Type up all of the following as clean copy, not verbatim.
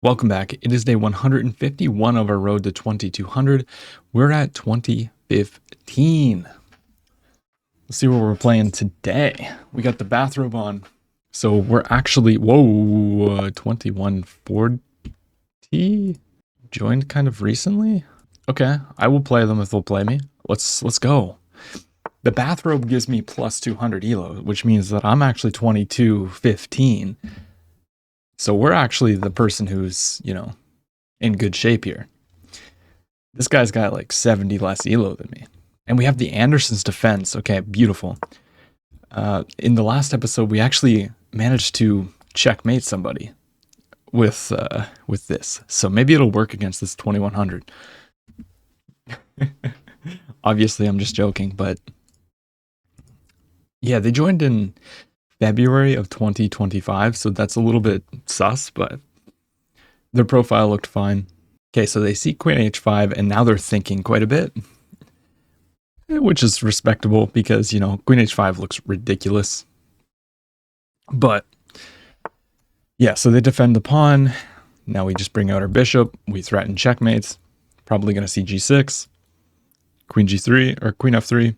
Welcome back. It is day 151 of our road to 2200. We're at 2015. Let's see what we're playing today. We got the bathrobe on. So we're actually, 2140 joined kind of recently. Okay, I will play them if they'll play me. Let's go. The bathrobe gives me plus 200 elo, which means that I'm actually 2215. So we're actually the person who's, in good shape here. This guy's got like 70 less elo than me. And we have the Anderson's defense. Okay, beautiful. In the last episode, we actually managed to checkmate somebody with this. So maybe it'll work against this 2100. Obviously, I'm just joking, but yeah, they joined in February of 2025, so that's a little bit sus, but their profile looked fine. Okay, so they see Queen H5, and now they're thinking quite a bit, which is respectable because, Queen H5 looks ridiculous. But yeah, so they defend the pawn. Now we just bring out our bishop. We threaten checkmates. Probably going to see G6, Queen G3, or Queen F3.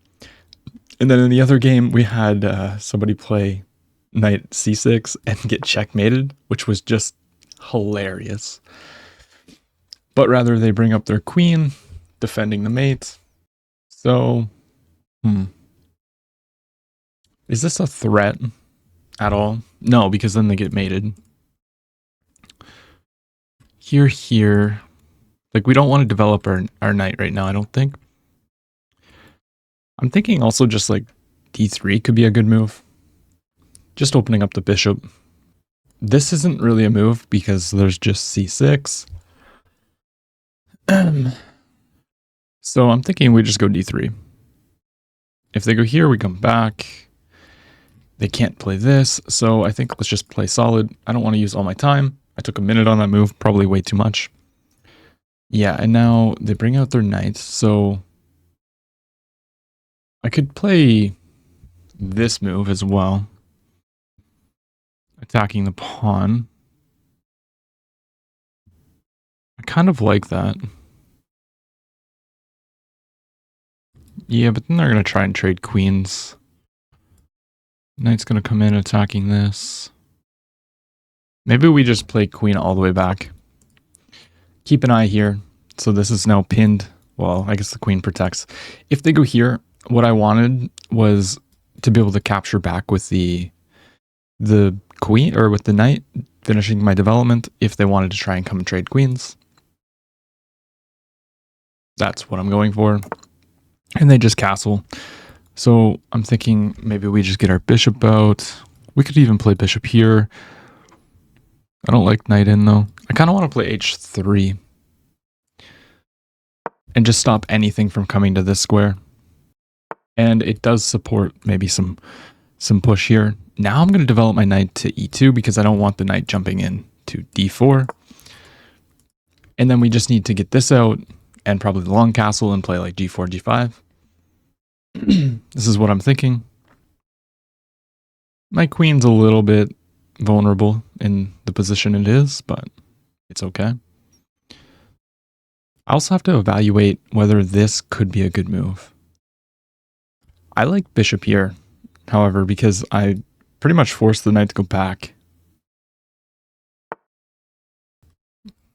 And then in the other game, we had somebody play Knight C6 and get checkmated, which was just hilarious. But rather, they bring up their queen, defending the mate. So, is this a threat at all? No, because then they get mated. Here. Like, we don't want to develop our knight right now, I don't think. I'm thinking also just like D3 could be a good move. Just opening up the bishop. This isn't really a move because there's just C6. So I'm thinking we just go D3. If they go here, we come back. They can't play this, so I think let's just play solid. I don't want to use all my time. I took a minute on that move, probably way too much. Yeah, and now they bring out their knight, so I could play this move as well. Attacking the pawn. I kind of like that. Yeah, but then they're going to try and trade queens. Knight's going to come in attacking this. Maybe we just play queen all the way back. Keep an eye here. So this is now pinned. Well, I guess the queen protects. If they go here, what I wanted was to be able to capture back with the queen, or with the knight, finishing my development if they wanted to try and come and trade queens. That's what I'm going for. And they just castle. So I'm thinking maybe we just get our bishop out. We could even play bishop here. I don't like knight in though. I kind of want to play h3. And just stop anything from coming to this square. And it does support maybe some push here. Now I'm going to develop my knight to e2 because I don't want the knight jumping in to d4. And then we just need to get this out and probably the long castle and play like g4, g5. This is what I'm thinking. My queen's a little bit vulnerable in the position it is, but it's okay. I also have to evaluate whether this could be a good move. I like bishop here, however, because I pretty much forced the knight to go back.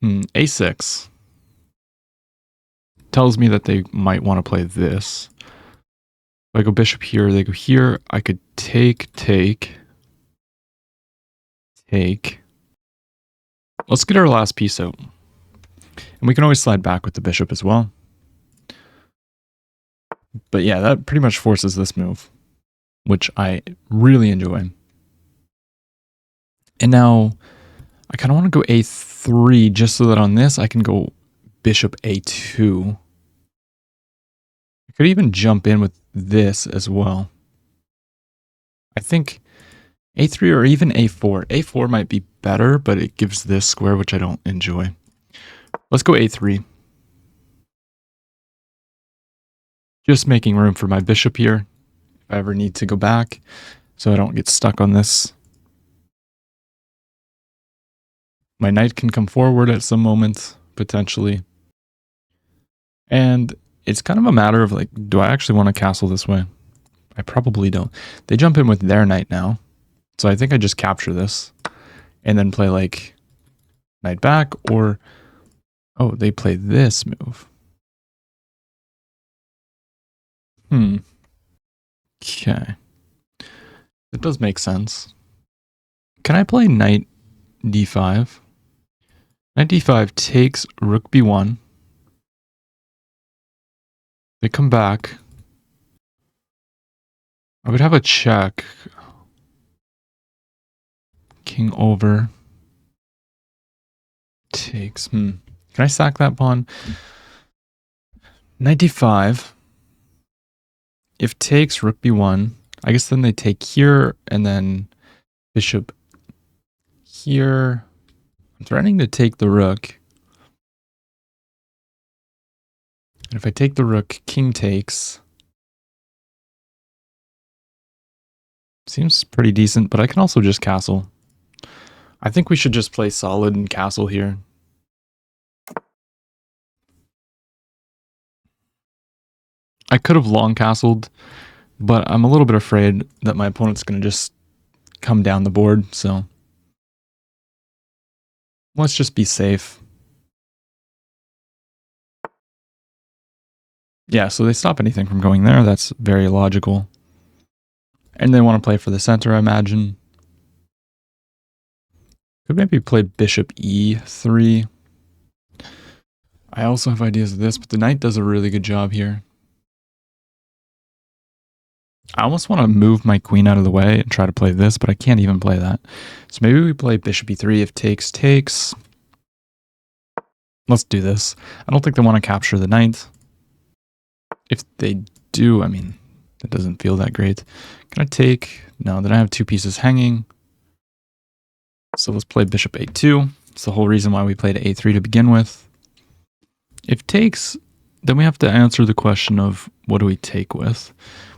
A6 tells me that they might want to play this. If I go bishop here, they go here. I could take. Let's get our last piece out. And we can always slide back with the bishop as well. But yeah, that pretty much forces this move, which I really enjoy. And now I kind of want to go a3 just so that on this I can go bishop a2. I could even jump in with this as well. I think a3 or even a4. a4 might be better, but it gives this square, which I don't enjoy. Let's go a3. Just making room for my bishop here if I ever need to go back so I don't get stuck on this. My knight can come forward at some moment, potentially. And it's kind of a matter of like, do I actually want to castle this way? I probably don't. They jump in with their knight now. So I think I just capture this and then play like knight back, or, oh, they play this move. Okay. That does make sense. Can I play knight d5? Knight d5 takes rook b1. They come back. I would have a check. King over. Takes. Can I sack that pawn? Knight d5. If takes rook b1, I guess then they take here and then bishop here. I'm threatening to take the rook. And if I take the rook, king takes. Seems pretty decent, but I can also just castle. I think we should just play solid and castle here. I could have long castled, but I'm a little bit afraid that my opponent's going to just come down the board, so let's just be safe. Yeah, so they stop anything from going there. That's very logical. And they want to play for the center, I imagine. Could maybe play bishop e3. I also have ideas of this, but the knight does a really good job here. I almost want to move my queen out of the way and try to play this, but I can't even play that. So maybe we play bishop e3 if takes. Let's do this. I don't think they want to capture the knight. If they do, I mean, that doesn't feel that great. Can I take? No, then I have two pieces hanging. So let's play bishop a2. It's the whole reason why we played a3 to begin with. If takes, then we have to answer the question of what do we take with?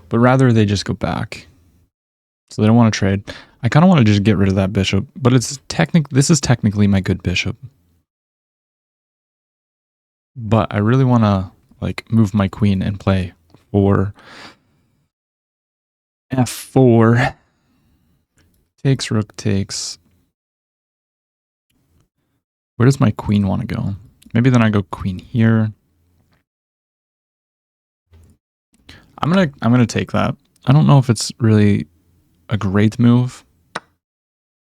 But rather they just go back. So they don't want to trade. I kind of want to just get rid of that bishop, but this is technically my good bishop. But I really want to like move my queen and play for f4. Takes, rook takes. Where does my queen want to go? Maybe then I go queen here. I'm gonna take that. I don't know if it's really a great move.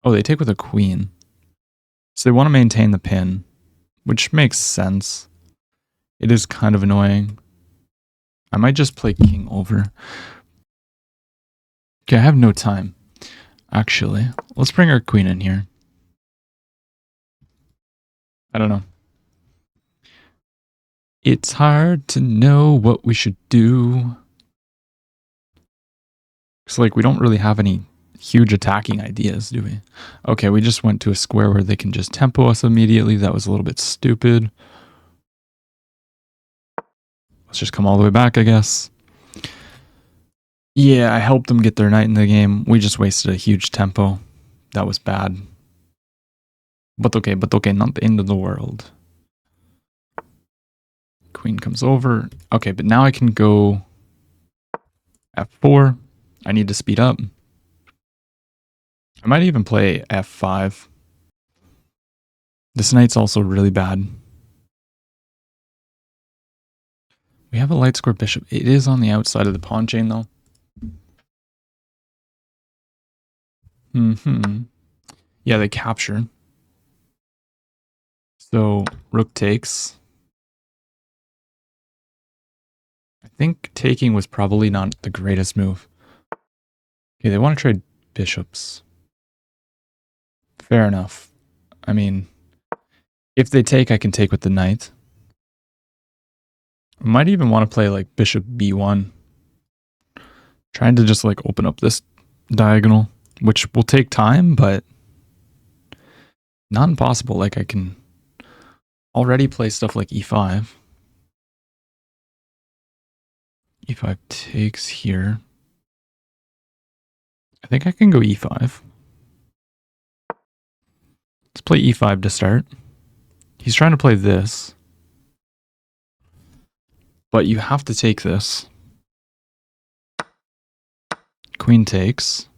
Oh, they take with a queen. So they want to maintain the pin, which makes sense. It is kind of annoying. I might just play king over. Okay, I have no time. Actually, let's bring our queen in here. I don't know. It's hard to know what we should do. It's like we don't really have any huge attacking ideas, do we? Okay, we just went to a square where they can just tempo us immediately. That was a little bit stupid. Let's just come all the way back, I guess. Yeah, I helped them get their knight in the game. We just wasted a huge tempo. That was bad. But okay, not the end of the world. Queen comes over. Okay, but now I can go f4. I need to speed up. I might even play f5. This knight's also really bad. We have a light square bishop. It is on the outside of the pawn chain, though. Yeah, they capture. So rook takes. I think taking was probably not the greatest move. Okay, they want to trade bishops. Fair enough. I mean, if they take, I can take with the knight. I might even want to play like bishop b1. Trying to just like open up this diagonal, which will take time, but not impossible. Like I can already play stuff like e5. e5 takes here. I think I can go e5. Let's play e5 to start. He's trying to play this. But you have to take this. Queen takes.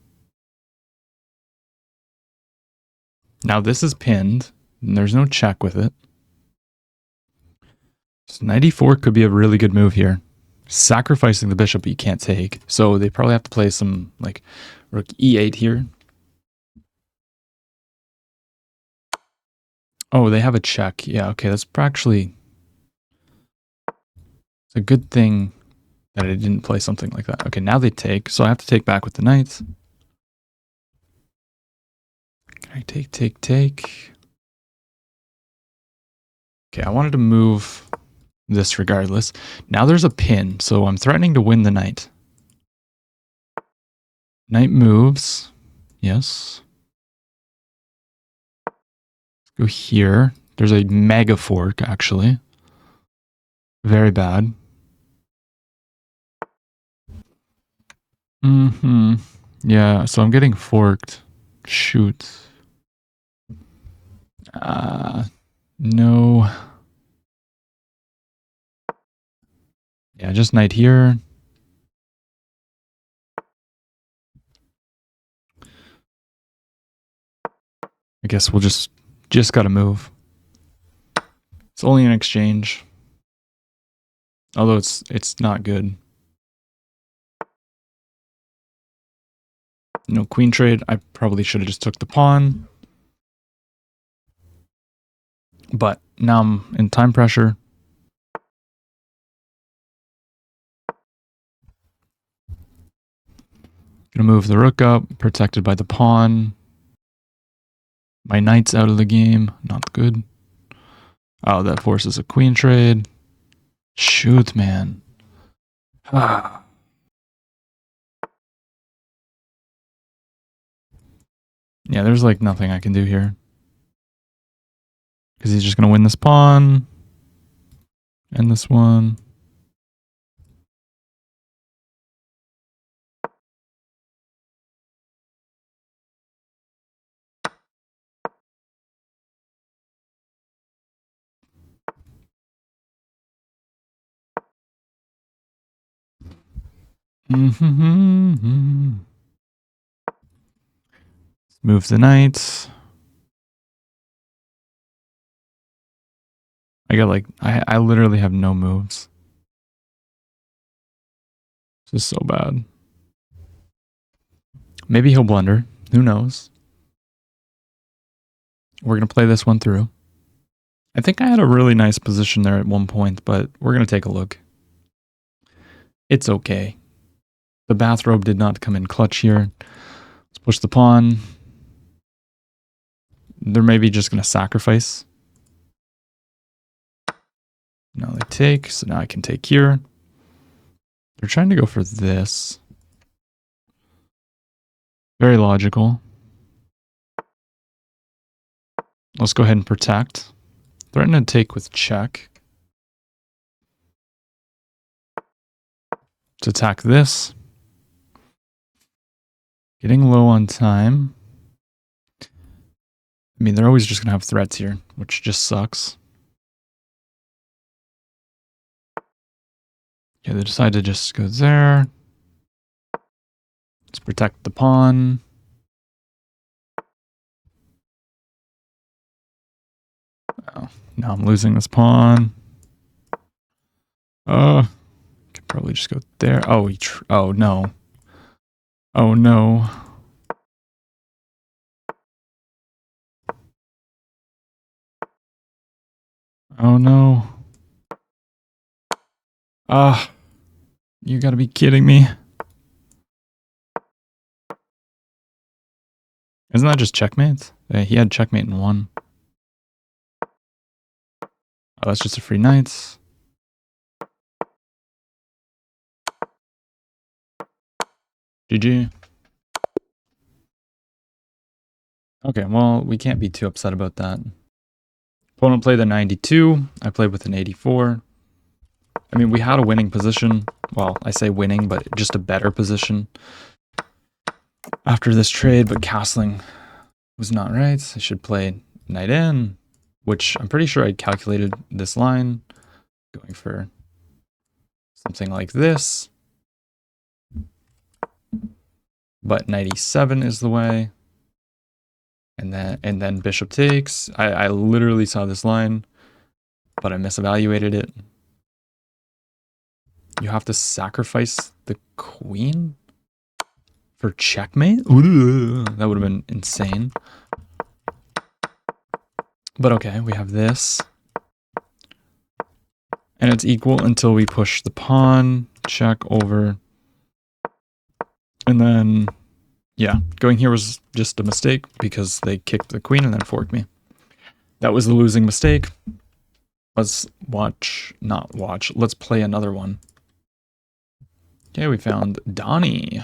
Now this is pinned, and there's no check with it. So knight e4 could be a really good move here. Sacrificing the bishop, but you can't take. So they probably have to play some, like, rook e8 here. Oh, they have a check. Yeah, okay, that's actually... It's a good thing that I didn't play something like that. Okay, now they take, so I have to take back with the knight. I take. Okay, I wanted to move this regardless. Now there's a pin, so I'm threatening to win the knight. Knight moves. Yes. Let's go here. There's a mega fork, actually. Very bad. Yeah, so I'm getting forked. Shoot. No. Yeah, just knight here. I guess we'll just gotta move. It's only an exchange. Although it's not good. No queen trade. I probably should have just took the pawn. But now I'm in time pressure. Gonna move the rook up, protected by the pawn. My knight's out of the game. Not good. Oh, that forces a queen trade. Shoot, man. Yeah, there's like nothing I can do here. Because he's just going to win this pawn. And this one. Move the knight. I got like, I literally have no moves. This is so bad. Maybe he'll blunder. Who knows? We're going to play this one through. I think I had a really nice position there at one point, but we're going to take a look. It's okay. The bathrobe did not come in clutch here. Let's push the pawn. They're maybe just going to sacrifice. Now they take, so now I can take here. They're trying to go for this. Very logical. Let's go ahead and protect. Threaten to take with check. Let's attack this. Getting low on time. I mean, they're always just going to have threats here, which just sucks. Yeah, they decide to just go there. Let's protect the pawn. Oh, now I'm losing this pawn. Could probably just go there. Oh, oh no. Oh no. Oh no. You gotta be kidding me. Isn't that just checkmate? He had checkmate in one. Oh, that's just a free knight. GG. Okay, well, we can't be too upset about that. Opponent played a 92. I played with an 84. I mean, we had a winning position. Well, I say winning, but just a better position after this trade, but castling was not right. I should play knight in, which I'm pretty sure I calculated this line, going for something like this. But knight e7 is the way. And then bishop takes. I literally saw this line, but I misevaluated it. You have to sacrifice the queen for checkmate? Ooh, that would have been insane. But okay, we have this. And it's equal until we push the pawn, check over. And then, yeah, going here was just a mistake because they kicked the queen and then forked me. That was the losing mistake. Let's let's play another one. Okay, we found Donnie.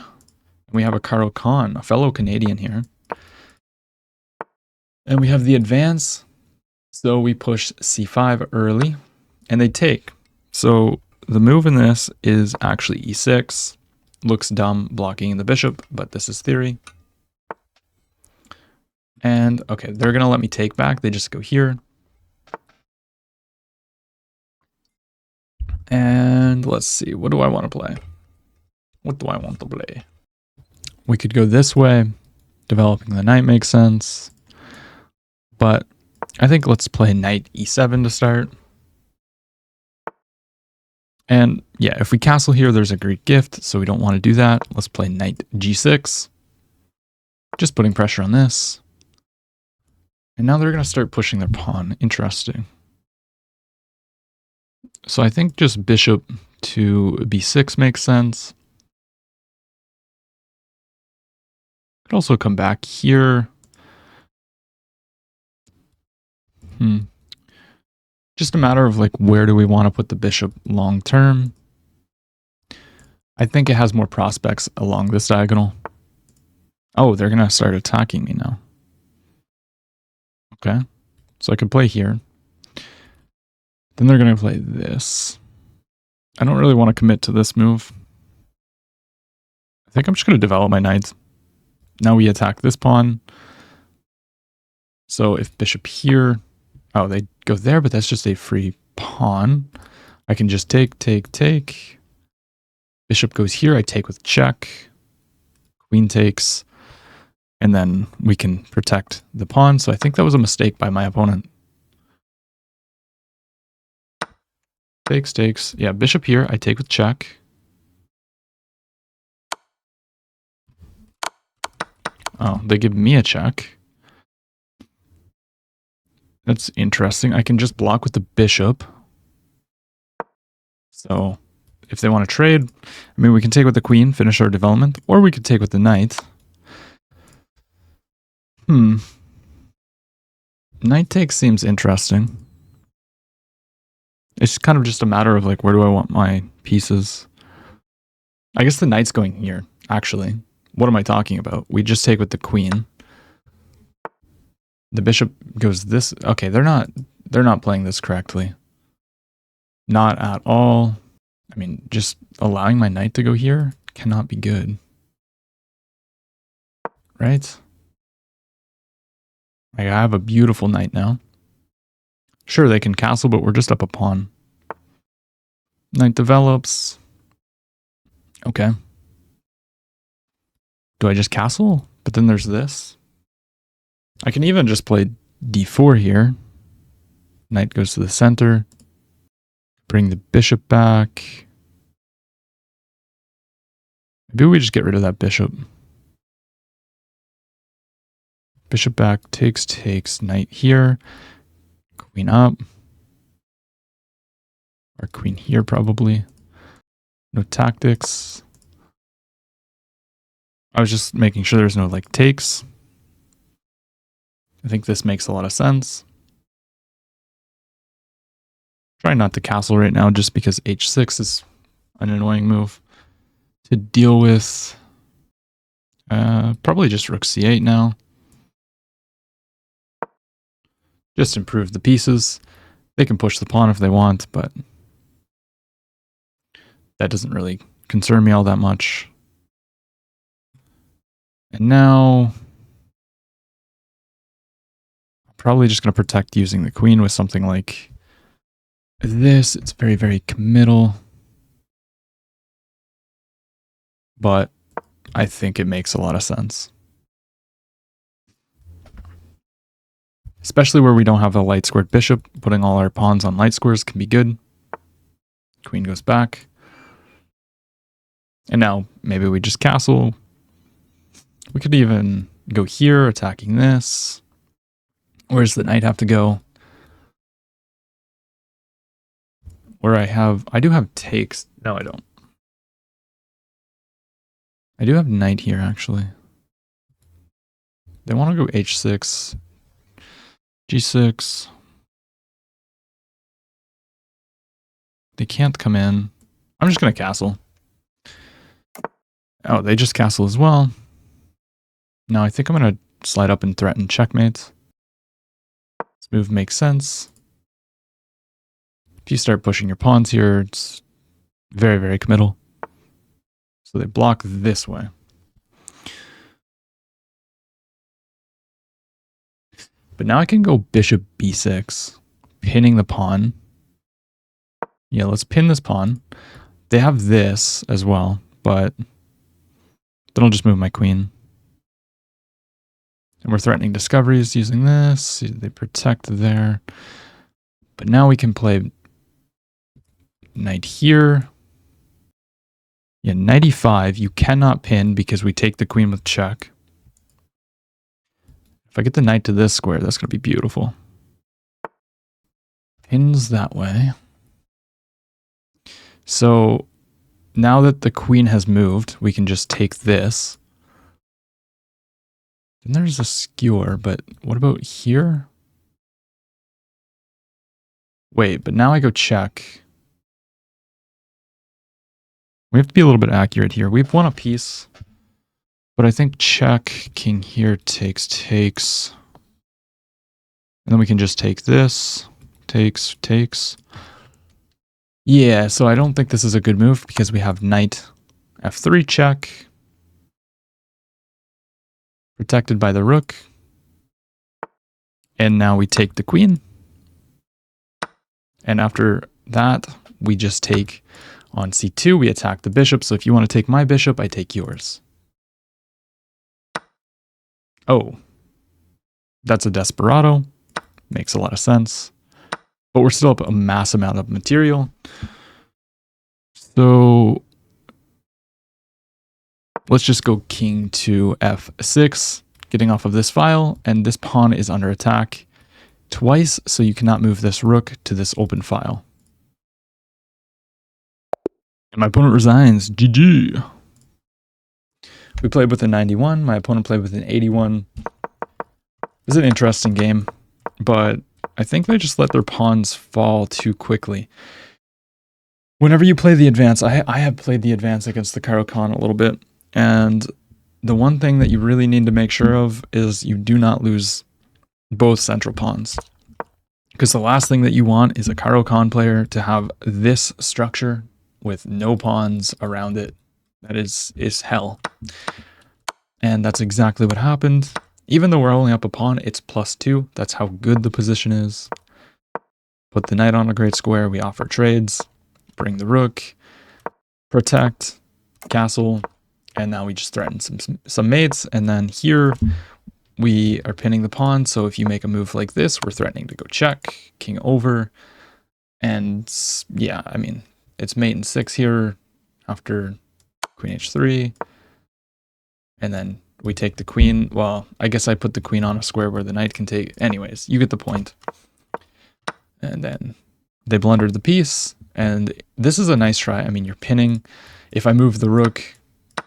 We have a Caro Khan, a fellow Canadian here. And we have the advance. So we push c5 early, and they take. So the move in this is actually e6. Looks dumb blocking the bishop, but this is theory. And okay, they're going to let me take back. They just go here. And let's see, what do I want to play? What do I want to play? We could go this way. Developing the knight makes sense. But I think let's play knight e7 to start. And yeah, if we castle here, there's a Greek gift, so we don't want to do that. Let's play knight g6. Just putting pressure on this. And now they're going to start pushing their pawn. Interesting. So I think just bishop to b6 makes sense. Could also come back here. Just a matter of like, where do we want to put the bishop long term? I think it has more prospects along this diagonal. Oh, they're going to start attacking me now. Okay, so I could play here. Then they're going to play this. I don't really want to commit to this move. I think I'm just going to develop my knights. Now we attack this pawn. So if bishop here, oh, they go there, but that's just a free pawn. I can just take. Bishop goes here, I take with check. Queen takes, and then we can protect the pawn. So I think that was a mistake by my opponent. Takes. Yeah, bishop here, I take with check. Oh, they give me a check. That's interesting. I can just block with the bishop. So if they want to trade, I mean, we can take with the queen, finish our development, or we could take with the knight. Knight take seems interesting. It's kind of just a matter of like, where do I want my pieces? I guess the knight's going here, actually. What am I talking about? We just take with the queen. The bishop goes this. Okay, they're not playing this correctly. Not at all. I mean, just allowing my knight to go here cannot be good. Right? Like, I have a beautiful knight now. Sure, they can castle, but we're just up a pawn. Knight develops. Okay. Do I just castle? But then there's this. I can even just play d4 here. Knight goes to the center. Bring the bishop back. Maybe we just get rid of that bishop. Bishop back, takes, knight here. Queen up. Or queen here probably. No tactics. I was just making sure there's no like takes. I think this makes a lot of sense. Try not to castle right now just because h6 is an annoying move to deal with. Probably just rook c8 now. Just improve the pieces. They can push the pawn if they want, but that doesn't really concern me all that much. And now probably just going to protect using the queen with something like this. It's very, very committal. But I think it makes a lot of sense. Especially where we don't have a light squared bishop, putting all our pawns on light squares can be good. Queen goes back. And now maybe we just castle. We could even go here, attacking this. Where's the knight have to go? Where I do have takes. No, I don't. I do have knight here, actually. They want to go h6, g6. They can't come in. I'm just going to castle. Oh, they just castle as well. Now I think I'm going to slide up and threaten checkmate. This move makes sense. If you start pushing your pawns here, it's very, very committal. So they block this way. But now I can go bishop b6, pinning the pawn. Yeah, let's pin this pawn. They have this as well, but then I'll just move my queen. And we're threatening discoveries using this. They protect there. But now we can play knight here. Yeah, knight e5. You cannot pin because we take the queen with check. If I get the knight to this square, that's going to be beautiful. Pins that way. So now that the queen has moved, we can just take this. Then there's a skewer, but what about here? Wait, but now I go check. We have to be a little bit accurate here. We've won a piece, but I think check, king here takes. And then we can just take this, takes. Yeah, so I don't think this is a good move because we have knight f3 check. Protected by the rook. And now we take the queen. And after that, we just take on c2, we attack the bishop. So if you want to take my bishop, I take yours. Oh, that's a desperado. Makes a lot of sense. But we're still up a mass amount of material. So let's just go king to f6, getting off of this file. And this pawn is under attack twice, so you cannot move this rook to this open file. And my opponent resigns. GG. We played with a 91. My opponent played with an 81. This is an interesting game, but I think they just let their pawns fall too quickly. Whenever you play the advance, I have played the advance against the Caro-Kann a little bit, and the one thing that you really need to make sure of is you do not lose both central pawns. Because the last thing that you want is a Caro-Kann player to have this structure with no pawns around it. That is hell. And that's exactly what happened. Even though we're only up a pawn, it's +2. That's how good the position is. Put the knight on a great square. We offer trades. Bring the rook. Protect. Castle. And now we just threaten some mates. And then here we are pinning the pawn. So if you make a move like this, we're threatening to go check. King over. And yeah, I mean, it's mate in 6 here after queen h3. And then we take the queen. Well, I guess I put the queen on a square where the knight can take. Anyways, you get the point. And then they blundered the piece. And this is a nice try. I mean, you're pinning. If I move the rook,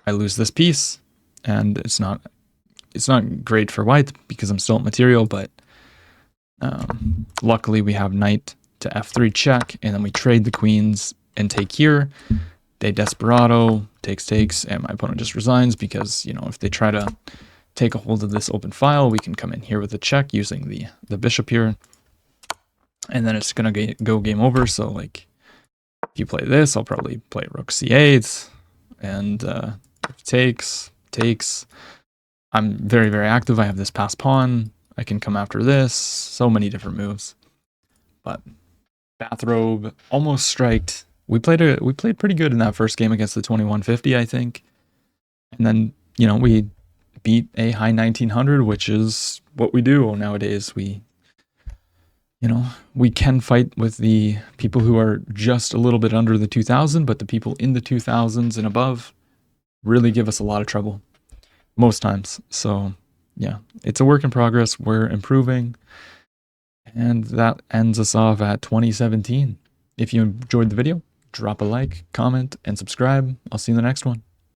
I lose this piece. And it's not great for white because I'm still at material. But luckily, we have knight to f3 check. And then we trade the queens and take here. They desperado, takes, and my opponent just resigns because, you know, if they try to take a hold of this open file, we can come in here with a check using the bishop here. And then it's going to go game over. So, like, if you play this, I'll probably play rook c8. And takes. I'm very, very active. I have this passed pawn. I can come after this. So many different moves. But Bathrobe almost striked. We played pretty good in that first game against the 2150, I think. And then, we beat a high 1900, which is what we do nowadays. We can fight with the people who are just a little bit under the 2000, but the people in the 2000s and above really give us a lot of trouble most times. So yeah, it's a work in progress. We're improving. And that ends us off at 2017. If you enjoyed the video, drop a like, comment, and subscribe. I'll see you in the next one.